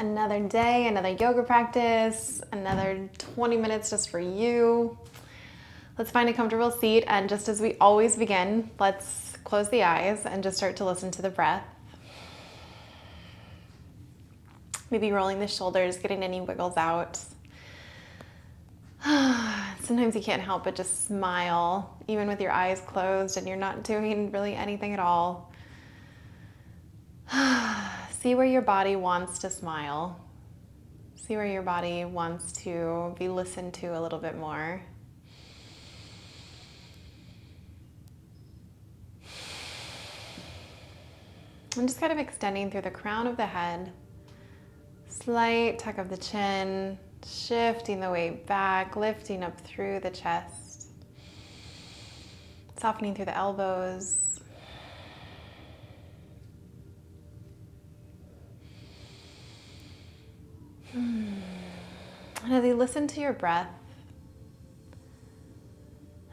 Another day, another yoga practice, another 20 minutes just for you. Let's find a comfortable seat, and just as we always begin, let's close the eyes and just start to listen to the breath. Maybe rolling the shoulders, getting any wiggles out. Sometimes you can't help but just smile, even with your eyes closed and you're not doing really anything at all. See where your body wants to smile. See where your body wants to be listened to a little bit more. And just kind of extending through the crown of the head. Slight tuck of the chin, shifting the weight back, lifting up through the chest. Softening through the elbows. And as you listen to your breath,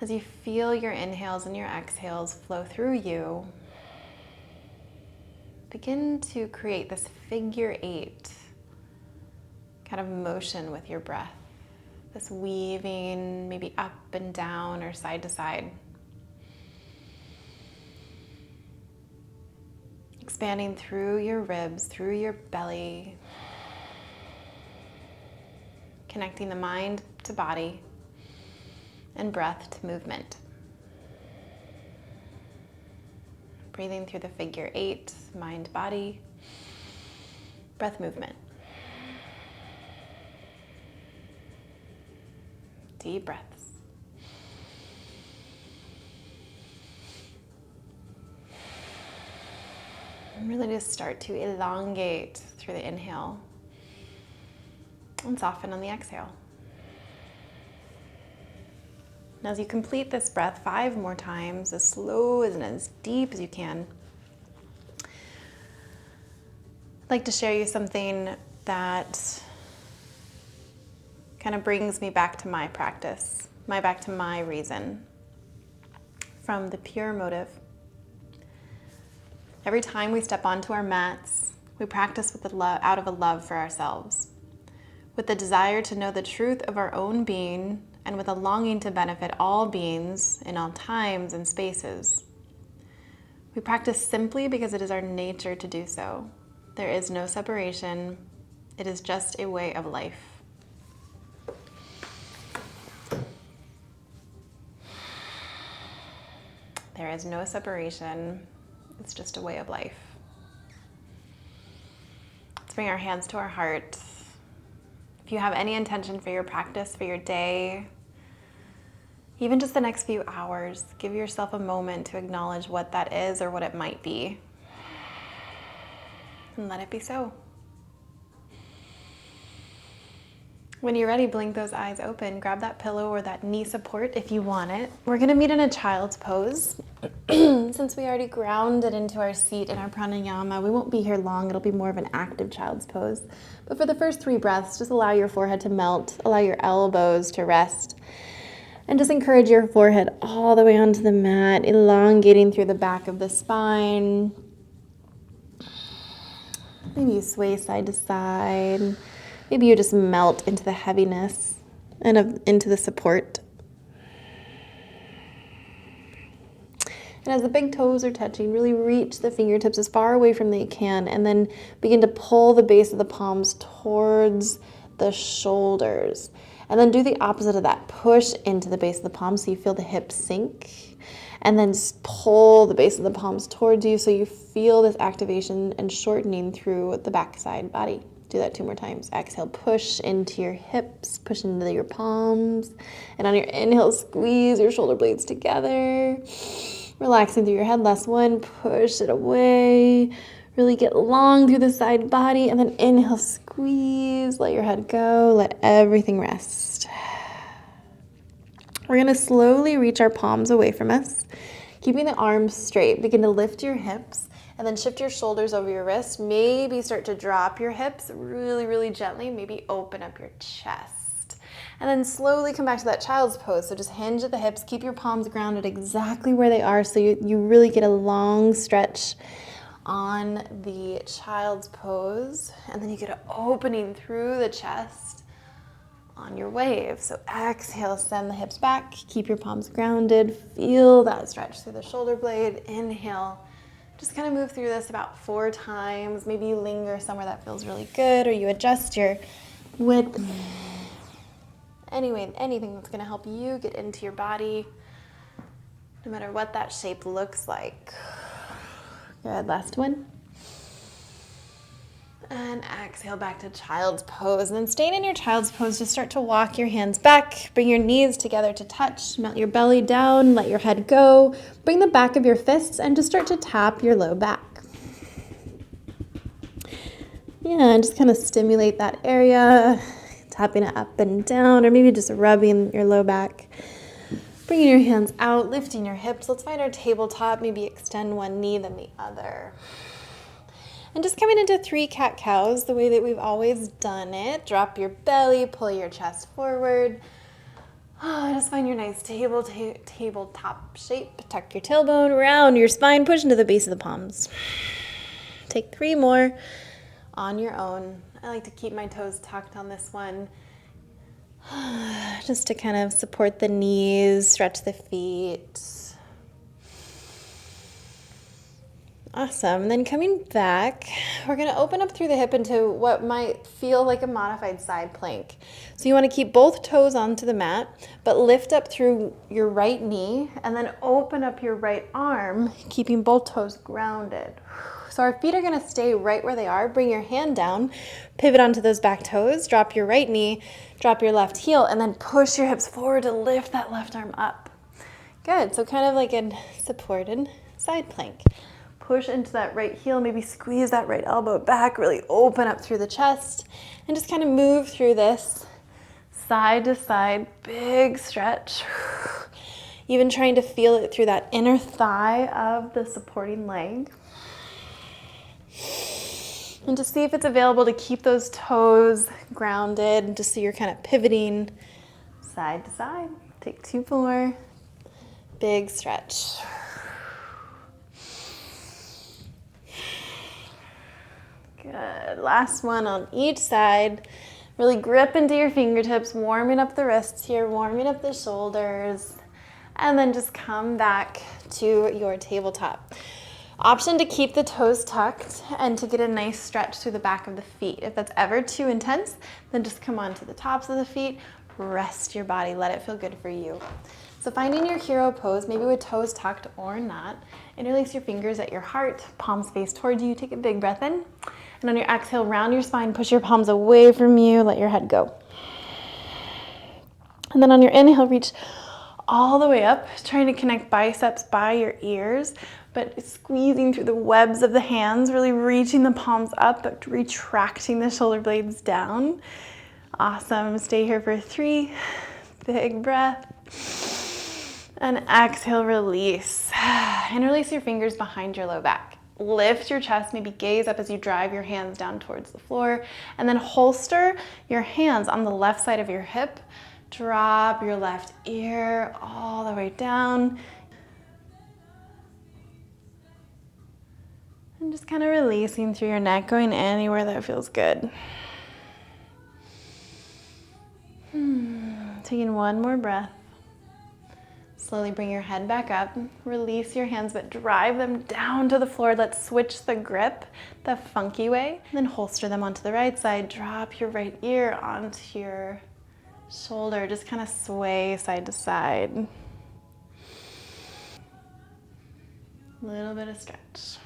as you feel your inhales and your exhales flow through you, begin to create this figure 8 kind of motion with your breath. This weaving, maybe up and down or side to side. Expanding through your ribs, through your belly. Connecting the mind to body and breath to movement. Breathing through the figure 8, mind, body, breath, movement. Deep breaths. And really just start to elongate through the inhale and soften on the exhale. Now, as you complete this breath 5 more times, as slow and as deep as you can, I'd like to share you something that kind of brings me back to my practice, back to my reason, from the pure motive. Every time we step onto our mats, we practice with out of a love for ourselves, with the desire to know the truth of our own being, and with a longing to benefit all beings in all times and spaces. We practice simply because it is our nature to do so. There is no separation. It is just a way of life. There is no separation. It's just a way of life. Let's bring our hands to our heart. If you have any intention for your practice, for your day, even just the next few hours, give yourself a moment to acknowledge what that is or what it might be. And let it be so. When you're ready, blink those eyes open. Grab that pillow or that knee support if you want it. We're going to meet in a child's pose. Since we already grounded into our seat in our pranayama, we won't be here long. It'll be more of an active child's pose. But for the first 3 breaths, just allow your forehead to melt. Allow your elbows to rest. And just encourage your forehead all the way onto the mat, elongating through the back of the spine. Maybe you sway side to side. Maybe you just melt into the heaviness and into the support. And as the big toes are touching, really reach the fingertips as far away from that you can, and then begin to pull the base of the palms towards the shoulders. And then do the opposite of that. Push into the base of the palms so you feel the hips sink. And then pull the base of the palms towards you so you feel this activation and shortening through the backside body. Do that 2 more times. Exhale, push into your hips, push into your palms. And on your inhale, squeeze your shoulder blades together. Relaxing through your head. Last one, push it away. Really get long through the side body, and then inhale, squeeze, let your head go, let everything rest. We're going to slowly reach our palms away from us, keeping the arms straight. Begin to lift your hips, and then shift your shoulders over your wrists. Maybe start to drop your hips really, really gently. Maybe open up your chest. And then slowly come back to that child's pose. So just hinge at the hips, keep your palms grounded exactly where they are so you really get a long stretch on the child's pose, and then you get an opening through the chest on your wave. So exhale, send the hips back, keep your palms grounded, feel that stretch through the shoulder blade. Inhale, just kind of move through this about 4 times. Maybe you linger somewhere that feels really good, or you adjust your width. Anyway, anything that's going to help you get into your body, no matter what that shape looks like. Good, last one. And exhale back to child's pose. And then staying in your child's pose, just start to walk your hands back. Bring your knees together to touch. Melt your belly down. Let your head go. Bring the back of your fists and just start to tap your low back. Yeah, and just kind of stimulate that area. Tapping it up and down, or maybe just rubbing your low back. Bringing your hands out, lifting your hips. Let's find our tabletop. Maybe extend one knee, then the other. And just coming into 3 cat-cows, the way that we've always done it. Drop your belly, pull your chest forward. Just find your nice tabletop shape. Tuck your tailbone, round your spine, push into the base of the palms. Take 3 more on your own. I like to keep my toes tucked on this one, just to kind of support the knees, stretch the feet. Awesome. And then coming back, we're going to open up through the hip into what might feel like a modified side plank. So you want to keep both toes onto the mat, but lift up through your right knee and then open up your right arm, keeping both toes grounded. So our feet are going to stay right where they are. Bring your hand down, pivot onto those back toes, drop your right knee, drop your left heel, and then push your hips forward to lift that left arm up. Good. So kind of like a supported side plank. Push into that right heel, maybe squeeze that right elbow back, really open up through the chest, and just kind of move through this side to side, big stretch. Even trying to feel it through that inner thigh of the supporting leg. And just see if it's available to keep those toes grounded, just so you're kind of pivoting side to side. Take 2 more. Big stretch. Good. Last one on each side. Really grip into your fingertips, warming up the wrists here, warming up the shoulders, and then just come back to your tabletop. Option to keep the toes tucked and to get a nice stretch through the back of the feet. If that's ever too intense, then just come on to the tops of the feet, rest your body, let it feel good for you. So finding your hero pose, maybe with toes tucked or not, interlace your fingers at your heart, palms face towards you, take a big breath in. And on your exhale, round your spine, push your palms away from you, let your head go. And then on your inhale, reach all the way up, trying to connect biceps by your ears, but squeezing through the webs of the hands, really reaching the palms up, but retracting the shoulder blades down. Awesome. Stay here for 3. Big breath. And exhale, release. Interlace your fingers behind your low back. Lift your chest, maybe gaze up as you drive your hands down towards the floor, and then holster your hands on the left side of your hip. Drop your left ear all the way down. And just kind of releasing through your neck, going anywhere that feels good. Taking 1 more breath. Slowly bring your head back up, release your hands, but drive them down to the floor. Let's switch the grip the funky way, and then holster them onto the right side. Drop your right ear onto your shoulder. Just kind of sway side to side. A little bit of stretch.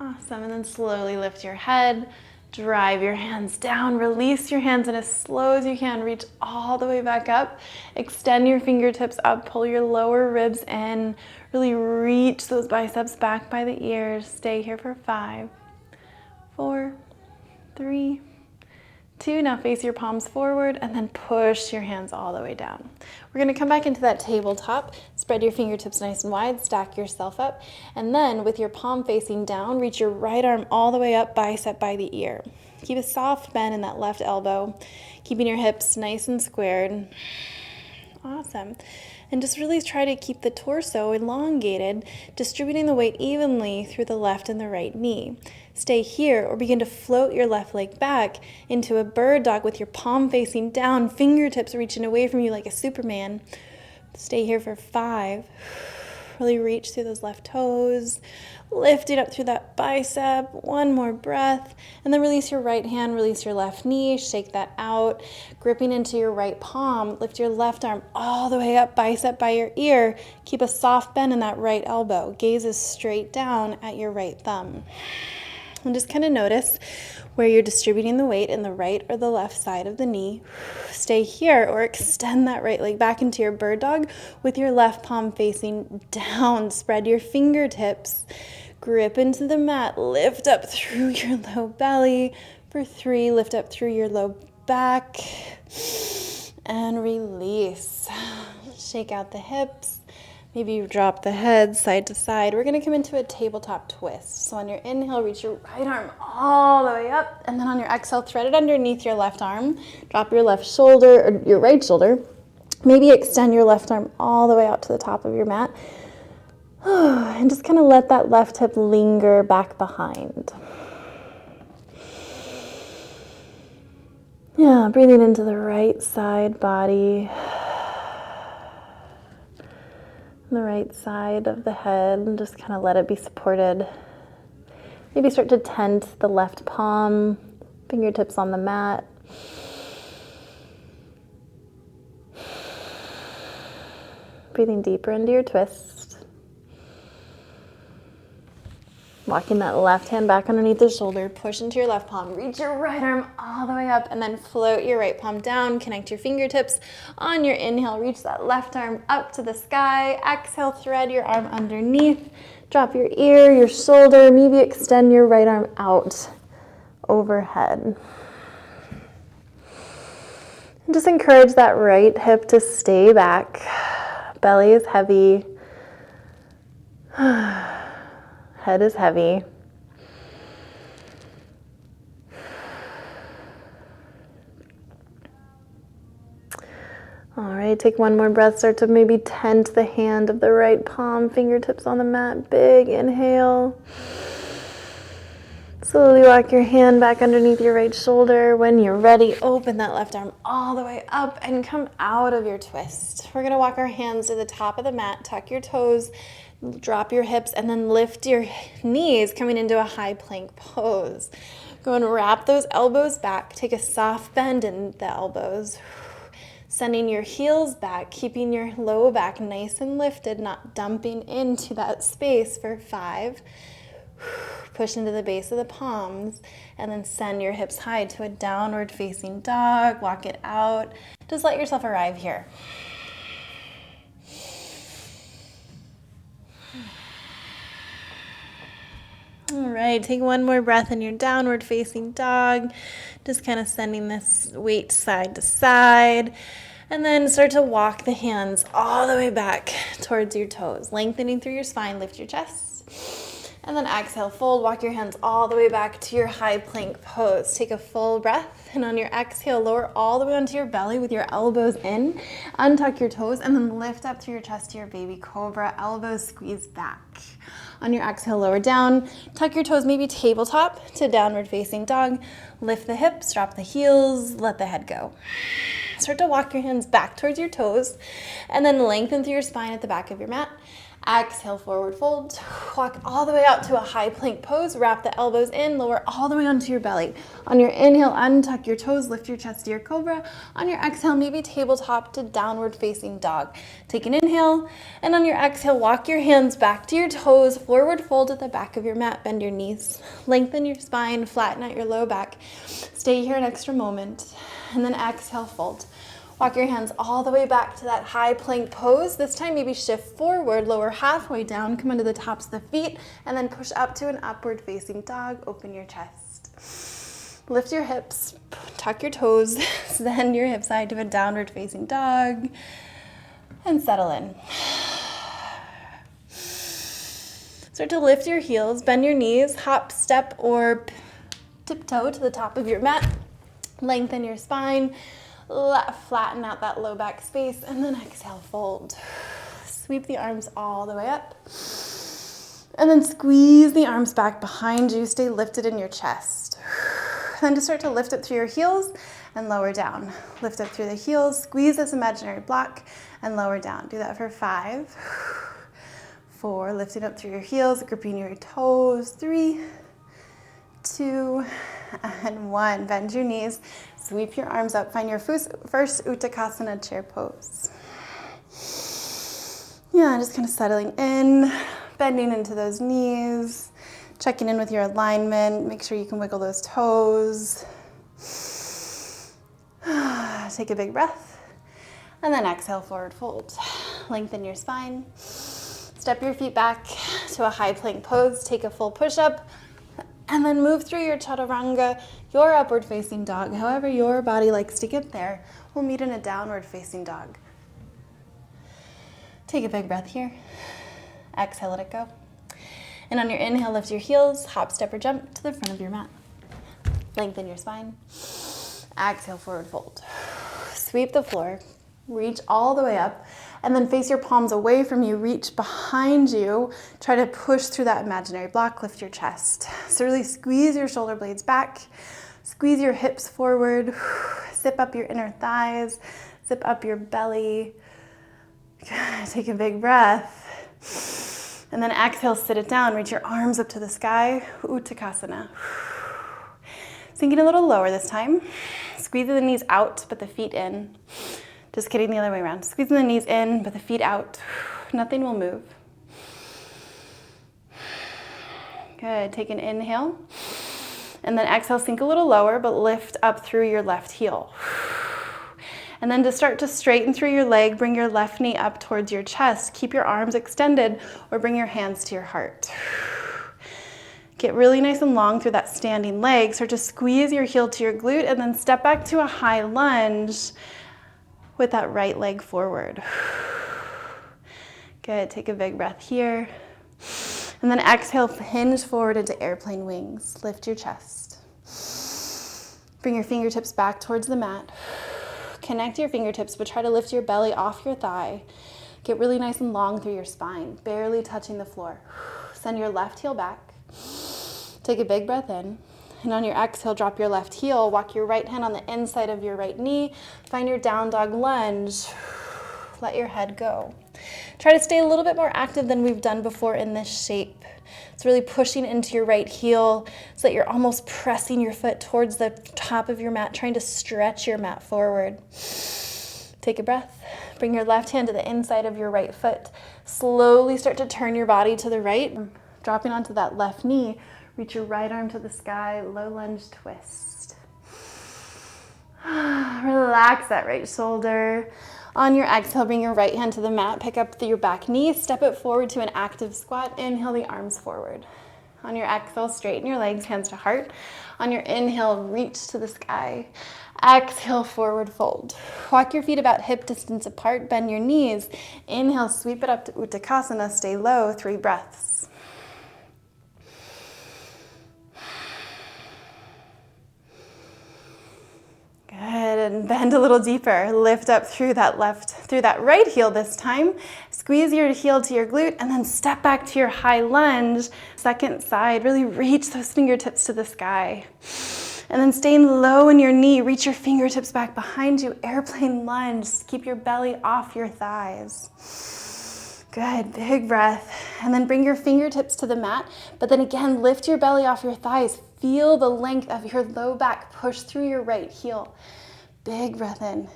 Awesome, and then slowly lift your head. Drive your hands down, release your hands, and as slow as you can, reach all the way back up. Extend your fingertips up, pull your lower ribs in, really reach those biceps back by the ears. Stay here for 5, 4, 3, 2. Now face your palms forward and then push your hands all the way down. We're going to come back into that tabletop. Spread your fingertips nice and wide, stack yourself up, and then with your palm facing down, reach your right arm all the way up, bicep by the ear. Keep a soft bend in that left elbow, keeping your hips nice and squared. Awesome. And just really try to keep the torso elongated, distributing the weight evenly through the left and the right knee. Stay here or begin to float your left leg back into a bird dog with your palm facing down, fingertips reaching away from you like a Superman. Stay here for 5. Really reach through those left toes. Lift it up through that bicep. One more breath. And then release your right hand, release your left knee. Shake that out. Gripping into your right palm. Lift your left arm all the way up, bicep by your ear. Keep a soft bend in that right elbow. Gaze is straight down at your right thumb. And just kind of notice where you're distributing the weight in the right or the left side of the knee. Stay here or extend that right leg back into your bird dog with your left palm facing down. Spread your fingertips. Grip into the mat. Lift up through your low belly. For 3, lift up through your low back. And release. Shake out the hips. Maybe you drop the head side to side. We're going to come into a tabletop twist. So on your inhale, reach your right arm all the way up. And then on your exhale, thread it underneath your left arm. Drop your left shoulder, or your right shoulder. Maybe extend your left arm all the way out to the top of your mat. And just kind of let that left hip linger back behind. Yeah, breathing into the right side body. The right side of the head, and just kind of let it be supported. Maybe start to tent the left palm, fingertips on the mat. Breathing deeper into your twist. Walking that left hand back underneath the shoulder, push into your left palm, reach your right arm all the way up, and then float your right palm down, connect your fingertips. On your inhale, reach that left arm up to the sky. Exhale, thread your arm underneath. Drop your ear, your shoulder, maybe extend your right arm out overhead. And just encourage that right hip to stay back. Belly is heavy. Head is heavy. All right, take one more breath. Start to maybe tent the hand of the right palm, fingertips on the mat. Big inhale. Slowly walk your hand back underneath your right shoulder. When you're ready, open that left arm all the way up and come out of your twist. We're gonna walk our hands to the top of the mat, tuck your toes, drop your hips, and then lift your knees, coming into a high plank pose. Go and wrap those elbows back. Take a soft bend in the elbows. Sending your heels back, keeping your low back nice and lifted, not dumping into that space for 5. Push into the base of the palms, and then send your hips high to a downward facing dog. Walk it out. Just let yourself arrive here. All right, take one more breath in your downward facing dog. Just kind of sending this weight side to side. And then start to walk the hands all the way back towards your toes. Lengthening through your spine, lift your chest. And then exhale, fold, walk your hands all the way back to your high plank pose. Take a full breath, and on your exhale, lower all the way onto your belly with your elbows in. Untuck your toes, and then lift up through your chest to your baby cobra. Elbows squeeze back. On your exhale, lower down. Tuck your toes, maybe tabletop to downward facing dog. Lift the hips, drop the heels, let the head go. Start to walk your hands back towards your toes, and then lengthen through your spine at the back of your mat. Exhale, forward fold. Walk all the way out to a high plank pose. Wrap the elbows in, lower all the way onto your belly. On your inhale, untuck your toes, lift your chest to your cobra. On your exhale, maybe tabletop to downward facing dog. Take an inhale, and on your exhale, walk your hands back to your toes, forward fold at the back of your mat, bend your knees. Lengthen your spine, flatten out your low back. Stay here an extra moment, and then exhale, fold. Walk your hands all the way back to that high plank pose. This time maybe shift forward, lower halfway down, come onto the tops of the feet, and then push up to an upward facing dog. Open your chest. Lift your hips, tuck your toes, send your hips side to a downward facing dog, and settle in. Start to lift your heels, bend your knees, hop, step, or tiptoe to the top of your mat. Lengthen your spine. Flatten out that low back space, and then exhale, fold. Sweep the arms all the way up. And then squeeze the arms back behind you. Stay lifted in your chest. Then just start to lift up through your heels and lower down. Lift up through the heels, squeeze this imaginary block, and lower down. Do that for 5, 4, lifting up through your heels, gripping your toes, 3, 2, and 1. Bend your knees, sweep your arms up, find your first Uttakasana chair pose. Yeah, just kind of settling in, bending into those knees, checking in with your alignment, make sure you can wiggle those toes. Take a big breath, and then exhale, forward fold. Lengthen your spine. Step your feet back to a high plank pose. Take a full push-up, and then move through your chaturanga, your upward facing dog. However your body likes to get there. We'll meet in a downward facing dog. Take a big breath here. Exhale, let it go. And on your inhale, lift your heels, hop, step, or jump to the front of your mat. Lengthen your spine. Exhale, forward fold. Sweep the floor, reach all the way up, and then face your palms away from you, reach behind you. Try to push through that imaginary block, lift your chest. So really squeeze your shoulder blades back, squeeze your hips forward, zip up your inner thighs, zip up your belly. Take a big breath. And then exhale, sit it down, reach your arms up to the sky, Uttakasana. Sinking a little lower this time. Squeezing the knees out, but the feet in. Just kidding, the other way around. Squeezing the knees in, but the feet out. Nothing will move. Good, take an inhale. And then exhale, sink a little lower, but lift up through your left heel. And then to start to straighten through your leg, bring your left knee up towards your chest. Keep your arms extended or bring your hands to your heart. Get really nice and long through that standing leg. Start to squeeze your heel to your glute and then step back to a high lunge with that right leg forward. Good, take a big breath here. And then exhale, hinge forward into airplane wings. Lift your chest. Bring your fingertips back towards the mat. Connect your fingertips, but try to lift your belly off your thigh. Get really nice and long through your spine, barely touching the floor. Send your left heel back. Take a big breath in. And on your exhale, drop your left heel. Walk your right hand on the inside of your right knee. Find your down dog lunge. Let your head go. Try to stay a little bit more active than we've done before in this shape. It's really pushing into your right heel so that you're almost pressing your foot towards the top of your mat, trying to stretch your mat forward. Take a breath. Bring your left hand to the inside of your right foot. Slowly start to turn your body to the right. Dropping onto that left knee, reach your right arm to the sky, low lunge twist. Relax that right shoulder. On your exhale, bring your right hand to the mat, pick up your back knee, step it forward to an active squat. Inhale the arms forward. On your exhale, straighten your legs, hands to heart. On your inhale, reach to the sky. Exhale, forward fold. Walk your feet about hip distance apart, bend your knees. Inhale, sweep it up to Uttakasana, stay low, 3 breaths. Good, and bend a little deeper. Lift up through that right heel this time. Squeeze your heel to your glute and then step back to your high lunge. Second side, really reach those fingertips to the sky. And then staying low in your knee, reach your fingertips back behind you. Airplane lunge, keep your belly off your thighs. Good, big breath. And then bring your fingertips to the mat, but then again, lift your belly off your thighs. Feel the length of your low back push through your right heel. Big breath in.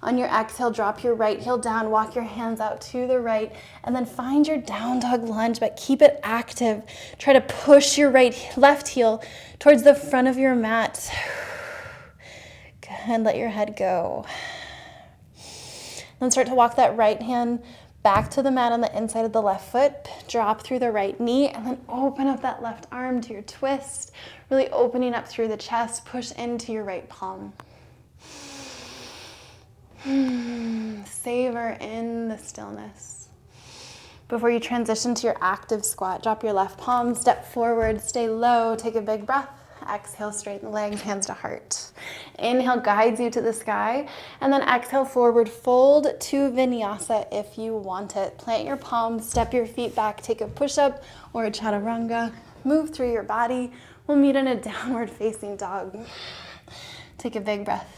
On your exhale, drop your right heel down, walk your hands out to the right, and then find your down dog lunge, but keep it active. Try to push your left heel towards the front of your mat. Good, and let your head go. Then start to walk that right hand back to the mat on the inside of the left foot, drop through the right knee, and then open up that left arm to your twist, really opening up through the chest, push into your right palm. Savor in the stillness. Before you transition to your active squat, drop your left palm, step forward, stay low, take a big breath. exhale, straighten the legs, hands to heart. Inhale guides you to the sky, and then exhale, forward fold to vinyasa if you want it. Plant your palms, step your feet back, take a push-up or a chaturanga, move through your body. We'll meet in a downward facing dog. Take a big breath.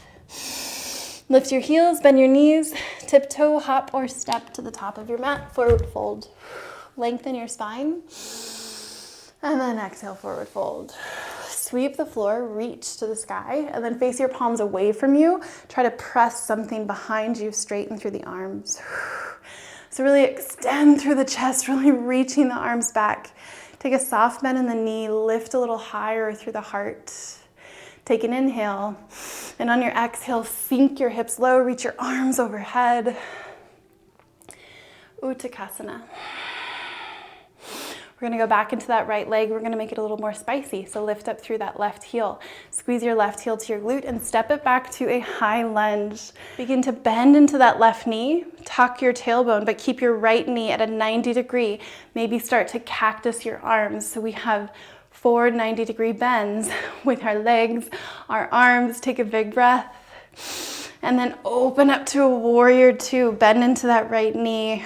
Lift your heels, bend your knees, tiptoe, hop, or step to the top of your mat, forward fold. Lengthen your spine, and then exhale, forward fold. Sweep the floor, reach to the sky, and then face your palms away from you. Try to press something behind you, straighten through the arms. So really extend through the chest, really reaching the arms back. Take a soft bend in the knee, lift a little higher through the heart. Take an inhale, and on your exhale, sink your hips low, reach your arms overhead. Uttakasana. We're gonna go back into that right leg. We're gonna make it a little more spicy. So lift up through that left heel. Squeeze your left heel to your glute and step it back to a high lunge. Begin to bend into that left knee, tuck your tailbone, but keep your right knee at a 90 degree. Maybe start to cactus your arms. So we have 4 90-degree bends with our legs, our arms. Take a big breath. And then open up to a warrior 2. Bend into that right knee.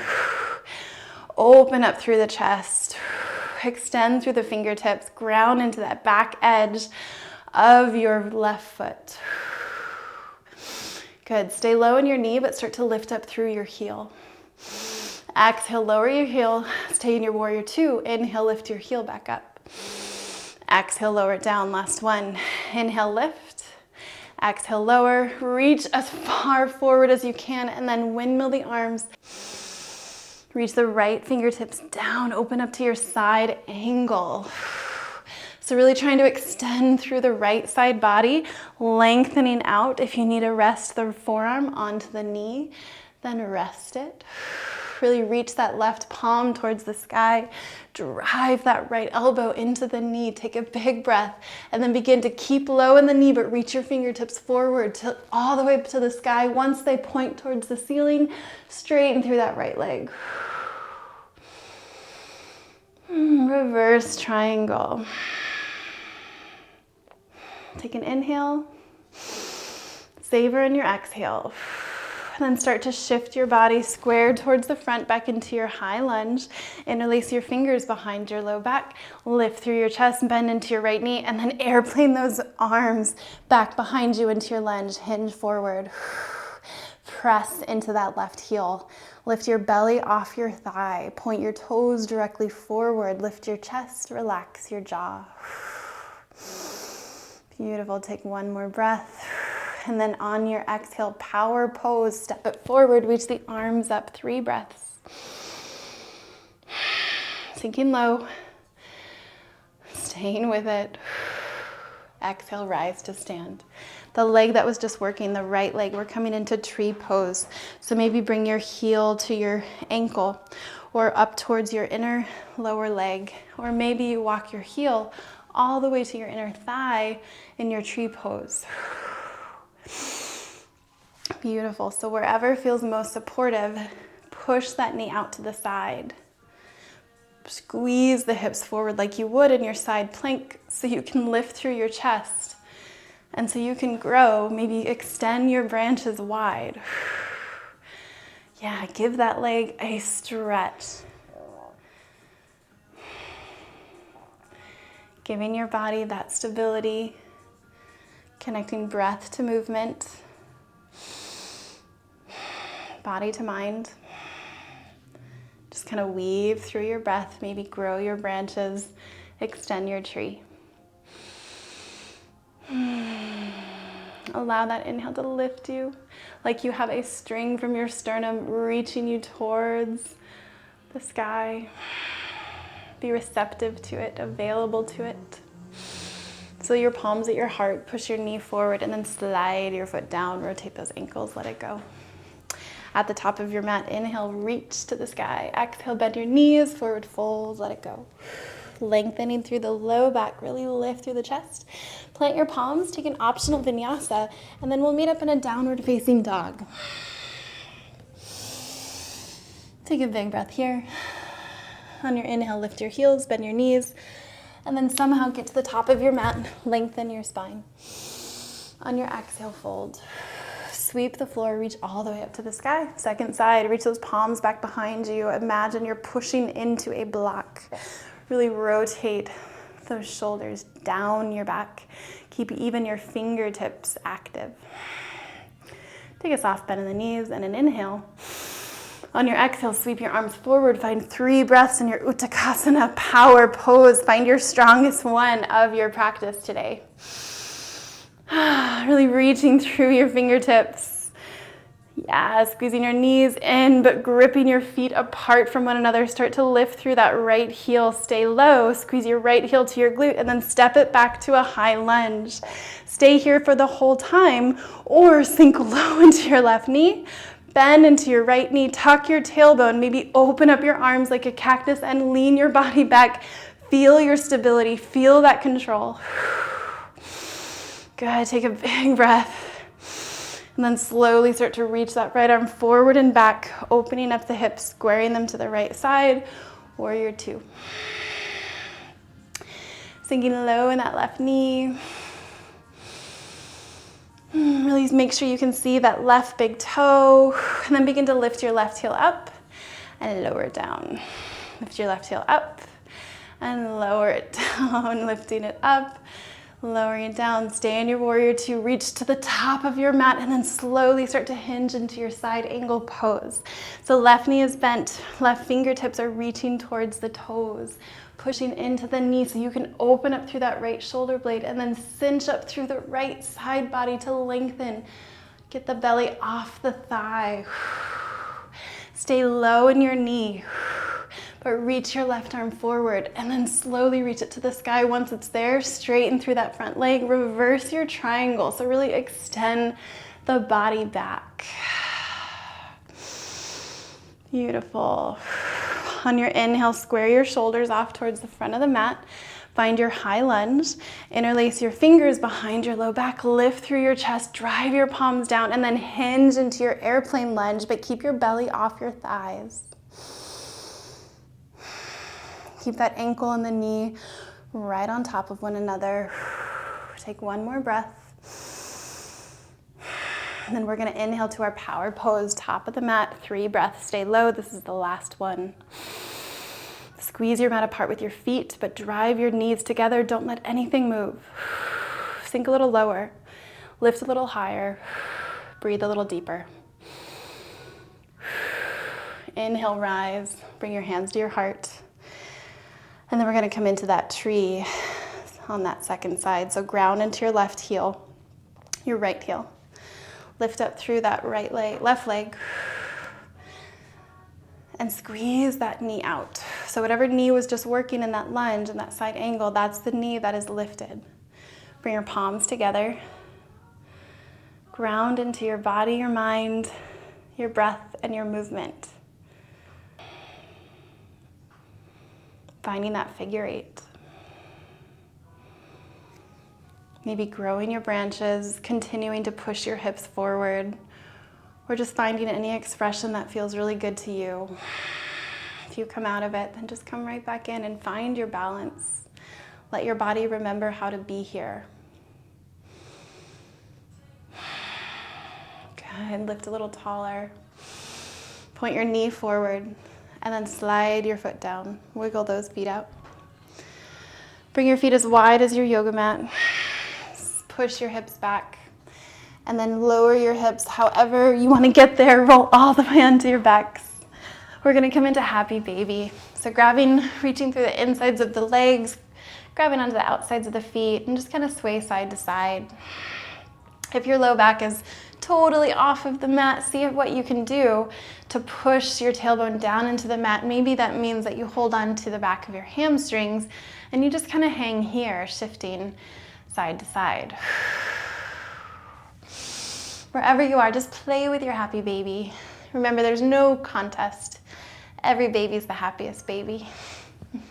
Open up through the chest. Extend through the fingertips. Ground into that back edge of your left foot. Good. Stay low in your knee, but start to lift up through your heel. Exhale, lower your heel. Stay in your warrior 2. Inhale, lift your heel back up. Exhale, lower it down. Last one. Inhale, lift. Exhale, lower. Reach as far forward as you can, and then windmill the arms. Reach the right fingertips down. Open up to your side angle. So really trying to extend through the right side body, lengthening out. If you need to rest the forearm onto the knee, then rest it. Really reach that left palm towards the sky. Drive that right elbow into the knee. Take a big breath and then begin to keep low in the knee, but reach your fingertips forward all the way up to the sky. Once they point towards the ceiling, straighten through that right leg. Reverse triangle. Take an inhale. Savor in your exhale. And then start to shift your body square towards the front, back into your high lunge. Interlace your fingers behind your low back. Lift through your chest, bend into your right knee, and then airplane those arms back behind you into your lunge. Hinge forward. Press into that left heel. Lift your belly off your thigh. Point your toes directly forward. Lift your chest, relax your jaw. Beautiful. Take one more breath. And then on your exhale, power pose, step it forward, reach the arms up, 3 breaths. Sinking low, staying with it. Exhale, rise to stand. The leg that was just working, the right leg, we're coming into tree pose. So maybe bring your heel to your ankle or up towards your inner lower leg. Or maybe you walk your heel all the way to your inner thigh in your tree pose. Beautiful. So wherever feels most supportive, push that knee out to the side. Squeeze the hips forward like you would in your side plank so you can lift through your chest. And so you can grow, maybe extend your branches wide. Yeah, give that leg a stretch. Giving your body that stability. Connecting breath to movement, body to mind. Just kind of weave through your breath, maybe grow your branches, extend your tree. Allow that inhale to lift you like you have a string from your sternum reaching you towards the sky. Be receptive to it, available to it. So your palms at your heart, push your knee forward and then slide your foot down, rotate those ankles, let it go. At the top of your mat, inhale, reach to the sky. Exhale, bend your knees, forward fold, let it go. Lengthening through the low back, really lift through the chest. Plant your palms, take an optional vinyasa, and then we'll meet up in a downward facing dog. Take a big breath here. On your inhale, lift your heels, bend your knees. And then somehow get to the top of your mat, lengthen your spine. On your exhale, fold. Sweep the floor, reach all the way up to the sky. Second side, reach those palms back behind you. Imagine you're pushing into a block. Really rotate those shoulders down your back. Keep even your fingertips active. Take a soft bend in the knees and an inhale. On your exhale, sweep your arms forward. Find 3 breaths in your Uttakasana power pose. Find your strongest one of your practice today. Really reaching through your fingertips. Yeah, squeezing your knees in, but gripping your feet apart from one another. Start to lift through that right heel. Stay low. Squeeze your right heel to your glute and then step it back to a high lunge. Stay here for the whole time or sink low into your left knee. Bend into your right knee. Tuck your tailbone. Maybe open up your arms like a cactus and lean your body back. Feel your stability. Feel that control. Good. Take a big breath. And then slowly start to reach that right arm forward and back, opening up the hips, squaring them to the right side. Warrior 2. Sinking low in that left knee. Really make sure you can see that left big toe. And then begin to lift your left heel up and lower it down. Lift your left heel up and lower it down, lifting it up. Lowering it down, stay in your warrior 2, reach to the top of your mat and then slowly start to hinge into your side angle pose. So left knee is bent, left fingertips are reaching towards the toes, pushing into the knee so you can open up through that right shoulder blade and then cinch up through the right side body to lengthen. Get the belly off the thigh. Stay low in your knee. But reach your left arm forward and then slowly reach it to the sky. Once it's there, straighten through that front leg. Reverse your triangle. So really extend the body back. Beautiful. On your inhale, square your shoulders off towards the front of the mat. Find your high lunge. Interlace your fingers behind your low back. Lift through your chest. Drive your palms down and then hinge into your airplane lunge, but keep your belly off your thighs. Keep that ankle and the knee right on top of one another. Take one more breath. And then we're going to inhale to our power pose, top of the mat, 3 breaths. Stay low. This is the last one. Squeeze your mat apart with your feet, but drive your knees together. Don't let anything move. Sink a little lower. Lift a little higher. Breathe a little deeper. Inhale, rise. Bring your hands to your heart. And then we're going to come into that tree on that second side. So ground into your left heel, your right heel. Lift up through that right leg, left leg. And squeeze that knee out. So whatever knee was just working in that lunge and that side angle, that's the knee that is lifted. Bring your palms together. Ground into your body, your mind, your breath, and your movement. Finding that figure 8. Maybe growing your branches, continuing to push your hips forward, or just finding any expression that feels really good to you. If you come out of it, then just come right back in and find your balance. Let your body remember how to be here. Good, lift a little taller. Point your knee forward. And then slide your foot down. Wiggle those feet out. Bring your feet as wide as your yoga mat. Push your hips back. And then lower your hips however you want to get there. Roll all the way onto your backs. We're going to come into happy baby. So reaching through the insides of the legs, grabbing onto the outsides of the feet, and just kind of sway side to side. If your low back is totally off of the mat, see what you can do to push your tailbone down into the mat. Maybe that means that you hold on to the back of your hamstrings and you just kind of hang here, shifting side to side. Wherever you are, just play with your happy baby. Remember, there's no contest. Every baby's the happiest baby.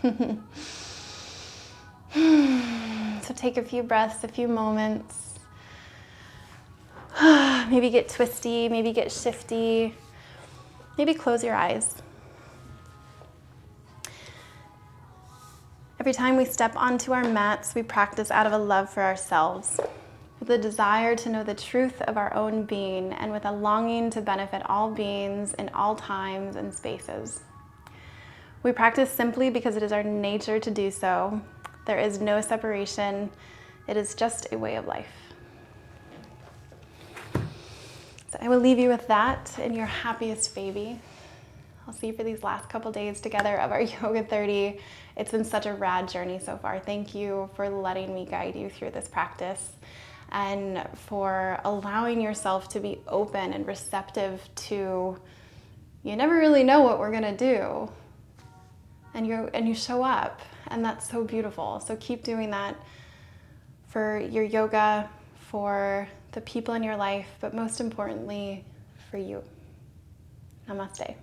So take a few breaths, a few moments. Maybe get twisty, maybe get shifty. Maybe close your eyes. Every time we step onto our mats, we practice out of a love for ourselves, with a desire to know the truth of our own being, and with a longing to benefit all beings in all times and spaces. We practice simply because it is our nature to do so. There is no separation. It is just a way of life. So I will leave you with that in your happiest baby. I'll see you for these last couple days together of our YOGA30. It's been such a rad journey so far. Thank you for letting me guide you through this practice and for allowing yourself to be open and receptive to, you never really know what we're gonna do, and you show up, and that's so beautiful. So keep doing that for your yoga, for the people in your life, but most importantly, for you. Namaste.